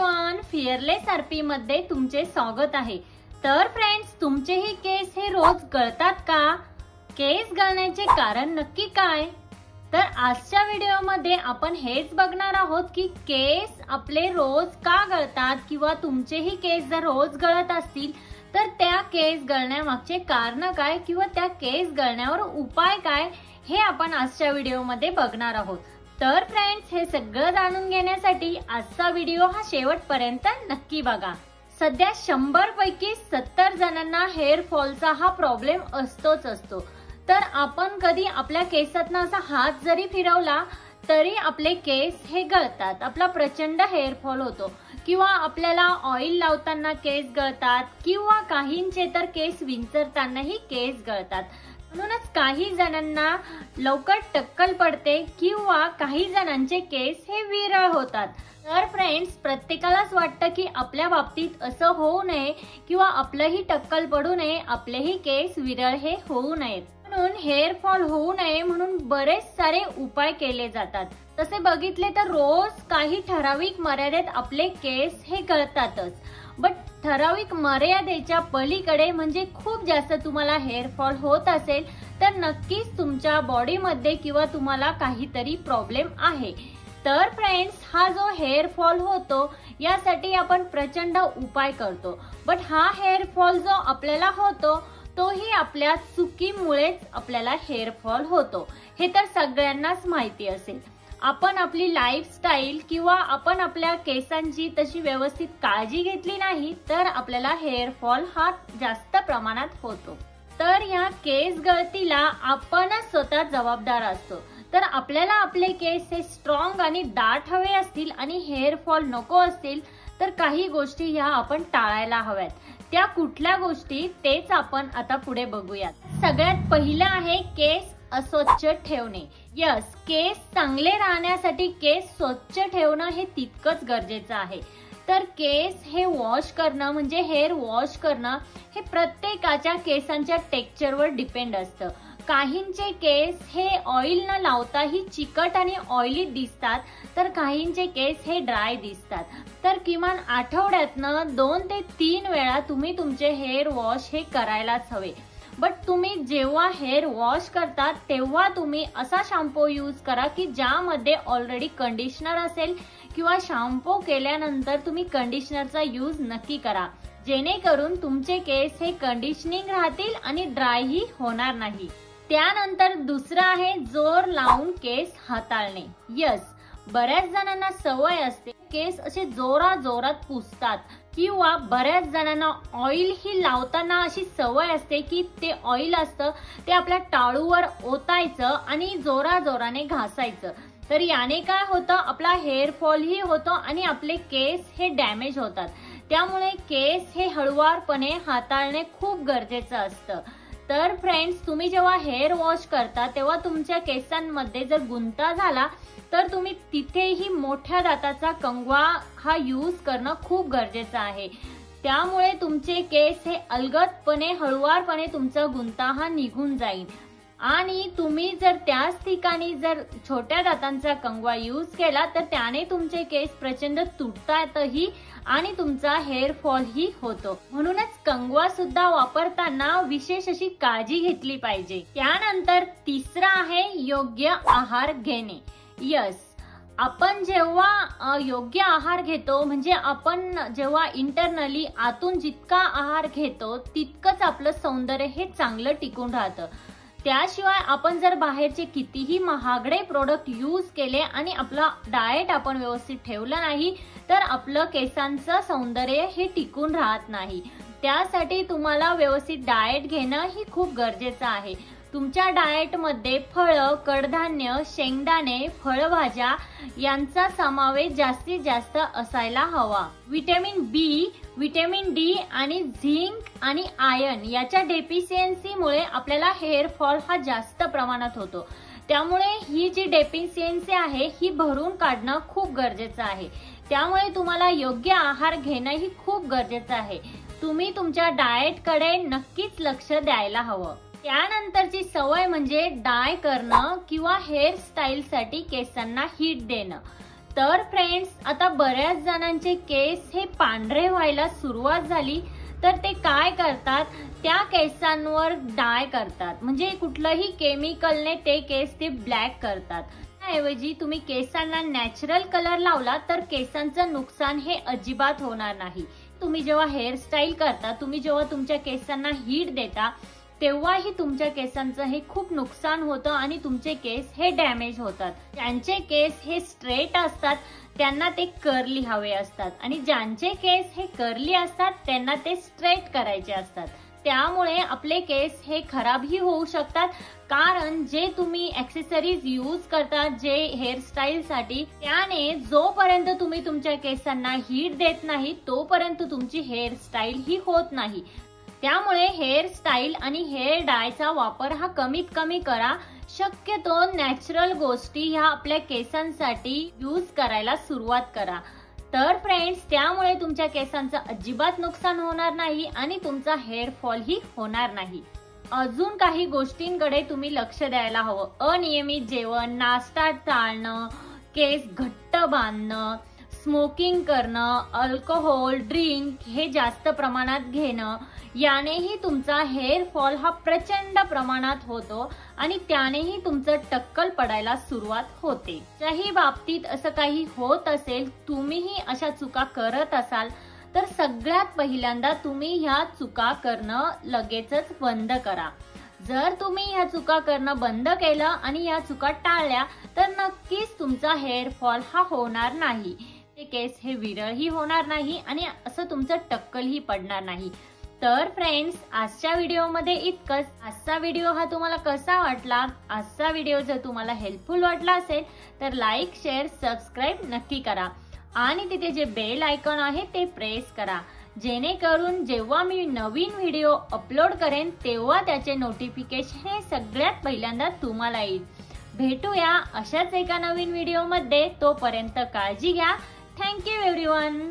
Everyone, fearless RP मध्ये तुमचे स्वागत आहे। तर फ्रेंड्स, तुमचेही केस हे रोज गळतात का? केस गळण्याचे कारण नक्की काय? तर आजच्या व्हिडिओमध्ये आपण हेच बघणार आहोत की केस आपले रोज का गळतात किंवा तुमचेही केस जर रोज गळत असतील तर त्या केस गळण्यामागचे कारण काय किंवा त्या केस गळण्यावर उपाय काय हे आपण आजच्या व्हिडिओमध्ये बघणार आहोत। तर फ्रेंड्स, हे सगळं जाणून घेण्यासाठी आजचा व्हिडिओ हा शेवटपर्यंत नक्की बघा। सध्या 100 पैकी 70 जणांना हेअर फॉलचा हा प्रॉब्लेम असतो। तर आपण कधी आपल्या केसातनं असा हात जरी फिरवला तरी आपले केस हे गळतात, आपला प्रचंड हेअर फॉल होतो किंवा आपल्याला ऑइल लावताना केस गळतात किंवा काहींचे तर केस विंचरतानाही केस गळतात। म्हणूनच काही जणांना लवकर टक्कल पडते किंवा काही जणांचे केस हे विरळ होतात। तर फ्रेंड्स, प्रत्येकालाच वाटतं की आपल्या बाबतीत असं होऊ नये किंवा आपलंही टक्कल पडू नये, आपलेही केस विरळ हे होऊ नयेत। म्हणून हेअर फॉल होऊ नये म्हणून बरेच सारे उपाय केले जातात। तसे बघितले तर रोज काही ठराविक मर्यादेत आपले केस हे गळतातच, बट ठराविक मर्यादेच्या पलीकडे म्हणजे खूप जास्त तुम्हाला हेअर फॉल होत असेल तर नक्कीच तुमच्या बॉडीमध्ये किंवा तुम्हाला काहीतरी प्रॉब्लेम आहे। तर फ्रेंड्स, हा जो हेअर फॉल होतो यासाठी आपण प्रचंड उपाय करतो, बट हा हेअर फॉल जो आपल्याला होतो तोही आपल्या चुकीमुळेच आपल्याला हेअर फॉल होतो, हे तर सगळ्यांनाच माहिती असेल। आपण आपली लाईफस्टाईल किंवा आपण आपल्या केसांची तशी व्यवस्थित काळजी घेतली नाही तर आपल्याला हेअर फॉल हा जास्त प्रमाणात होतो। तर या केस गळतीला आपणच स्वतः जबाबदार असतो। तर आपल्याला आपले केस हे स्ट्रॉंग आणि दाट हवे असतील आणि हेअर फॉल नको असतील तर काही गोष्टी ह्या आपण टाळायला हव्यात। त्या कुठल्या गोष्टी तेच आपण आता पुढे बघूयात। सगळ्यात पहिलं आहे केस अस्वच्छ ठेवणे। यस, केस चांगले राहण्यासाठी केस स्वच्छ ठेवणं हे तितकंच गरजेचं आहे। तर केस हे वॉश करणं म्हणजे हेअर वॉश करणं हे प्रत्येकाच्या केसांच्या टेक्स्चरवर डिपेंड असतं। काहींचे केस हे ऑइल न लावताही चिकट आणि ऑइली दिसतात तर काहींचे केस हे ड्राय दिसतात। तर किमान आठवड्यातनं 2 ते 3 वेळा तुम्ही तुमचे हेअर वॉश हे करायलाच हवे। बट तुम्ही जेव्हा हेअर वॉश करता तेव्हा तुम्ही असा शॅम्पू यूज करा की ज्यामध्ये ऑलरेडी कंडिशनर असेल किंवा शॅम्पू केल्यानंतर तुम्ही कंडिशनरचा यूज नक्की करा, जेणेकरून तुमचे केस हे कंडिशनिंग राहतील आणि ड्रायही होणार नाही। त्यानंतर दुसरं आहे जोर लावून केस हाताळणे। यस, बऱ्याच जणांना सवय असते केस असे जोरात पुसतात किंवा बऱ्याच जणांना ऑइल ही लावताना अशी सवय असते की ते ऑइल असतं ते आपल्या टाळूवर ओतायचं आणि जोराने घासायचं। तर याने काय होतं, आपला हेअर फॉल ही होतो आणि आपले केस हे डॅमेज होतात। त्यामुळे केस हे हळुवारपणे हाताळणे खूप गरजेचं असतं। तर फ्रेंड्स, तुम्ही जेव्हा हेअर वॉश करता तेव्हा तुमच्या केसांमध्ये जर गुंता झाला तर तुम्ही तिथेही मोठ्या दाताचा कंगवा हा यूज करणं खूप गरजेचं आहे। त्यामुळे तुमचे केस हे अलगदपणे हळुवारपणे तुमचा गुंता हा निघून जाईल आणि तुम्ही जर त्याच ठिकाणी जर छोट्या दातांचा कंगवा यूज केला तर त्याने तुमचे केस प्रचंड तुटतातही आणि तुमचा हेअर फॉल ही होतो। म्हणूनच कंगवा सुद्धा वापरताना विशेष अशी काळजी घेतली पाहिजे। त्यानंतर तिसरा आहे योग्य आहार घेणे। यस, आपण जेव्हा योग्य आहार घेतो म्हणजे आपण जेव्हा इंटरनली आतून जितका आहार घेतो तितकंच आपलं सौंदर्य हे चांगलं टिकून राहतं। त्याशिवाय आपण जर बाहेरचे कितीही महागडे प्रोडक्ट यूज केले आणि आपला डाएट आपण व्यवस्थित ठेवलं नाही तर आपलं केसांचं सौंदर्य हे टिकून राहत नाही। त्यासाठी तुम्हाला व्यवस्थित डाएट घेणं ही खूप गरजेचं आहे। तुमच्या डाएटमध्ये फळं, कडधान्य, शेंगदाणे, फळभाज्या यांचा समावेश जास्तीत जास्त असायला हवा। विटॅमिन बी, विटॅमिन डी आणि झिंक आणि आयर्न याच्या डेफिशियन्सीमुळे आपल्याला हेअर फॉल हा जास्त प्रमाणात होतो। त्यामुळे ही जी डेफिशियन्सी आहे ही भरून काढणं खूप गरजेचं आहे। त्यामुळे तुम्हाला योग्य आहार घेणं ही खूप गरजेचं आहे। तुम्ही तुमच्या डाएटकडे नक्कीच लक्ष द्यायला हवं। त्यानंतरची सवय म्हणजे डाय करणं किंवा हेअर स्टाईल साठी केसांना हीट देणं। तर फ्रेंड्स, आता बऱ्याच जणांचे केस हे पांढरे व्हायला सुरुवात झाली तर ते काय करतात, त्या केसांवर डाय करतात, म्हणजे कुठलंही केमिकलने ते केस ते ब्लॅक करतात. त्याऐवजी तुम्ही केसांना नॅचरल कलर लावला तर केसांचं नुकसान हे अजिबात होणार नाही. तुम्ही जेव्हा हेअरस्टाईल करता, तुम्ही जेव्हा तुमच्या केसांना हीट देता, तेव्हाही तुमच्या केसांचं हे खूप नुकसान होतं आणि तुमचे केस हे डॅमेज होतात. ज्यांचे केस हे स्ट्रेट असतात त्यांना ते कर्ली हवे असतात आणि ज्यांचे केस हे कर्ली असतात त्यांना ते स्ट्रेट करायचे असतात. त्यामुळे आपले केस हे खराबही होऊ शकतात, कारण जे तुम्ही ॲक्सेसरीज यूज करता जे हेअरस्टाईल साठी, त्याने जोपर्यंत तुम्ही तुमच्या केसांना हीट देत नाही तोपर्यंत तुमची हेअरस्टाईल ही होत नाही. त्यामुळे हेअरस्टाईल आणि हेअर डायचा वापर हा कमीत कमी करा. शक्यतो नॅचरल गोष्टी ह्या आपल्या केसांसाठी यूज करायला सुरुवात करा. तर फ्रेंड्स, त्यामुळे तुमच्या केसांचं अजिबात नुकसान होणार नाही आणि तुमचा हेअर फॉल ही होणार नाही. अजून काही गोष्टींकडे तुम्ही लक्ष द्यायला हवं. अनियमित जेवण, नाश्ता टाळणं, केस घट्ट बांधणं, स्मोकिंग करणं, अल्कोहोल ड्रिंक हे जास्त प्रमाणात घेणं, यानेही तुमचा हेअर फॉल हा प्रचंड प्रमाणात होतो आणि त्यानेही तुमचं टक्कल पडायला सुरुवात होते. त्याही बाबतीत असं काही होत असेल, तुम्हीही अशा चुका करत असाल, तर सगळ्यात पहिल्यांदा तुम्ही ह्या चुका करणं लगेचच बंद करा. जर तुम्ही ह्या चुका करणं बंद केलं आणि ह्या चुका टाळल्या तर नक्कीच तुमचा हेअर फॉल हा होणार नाही. केस हे विरळही होणार नाही आणि असं तुमचं टक्कलही पडणार नाही. तर फ्रेंड्स, आजच्या व्हिडिओमध्ये इतकंच. आजचा व्हिडिओ हा तुम्हाला कसा वाटला? आजचा व्हिडिओ जर तुम्हाला हेल्पफुल वाटला असेल तर लाईक, शेअर, सबस्क्राईब नक्की करा आणि तिथे जे बेल आयकॉन आहे ते प्रेस करा, जेणेकरून जेव्हा मी नवीन व्हिडिओ अपलोड करेन तेव्हा त्याचे नोटिफिकेशन हे सगळ्यात पहिल्यांदा तुम्हाला येईल. भेटूया अशाच एका नवीन व्हिडिओमध्ये. तोपर्यंत काळजी घ्या. Thank you everyone.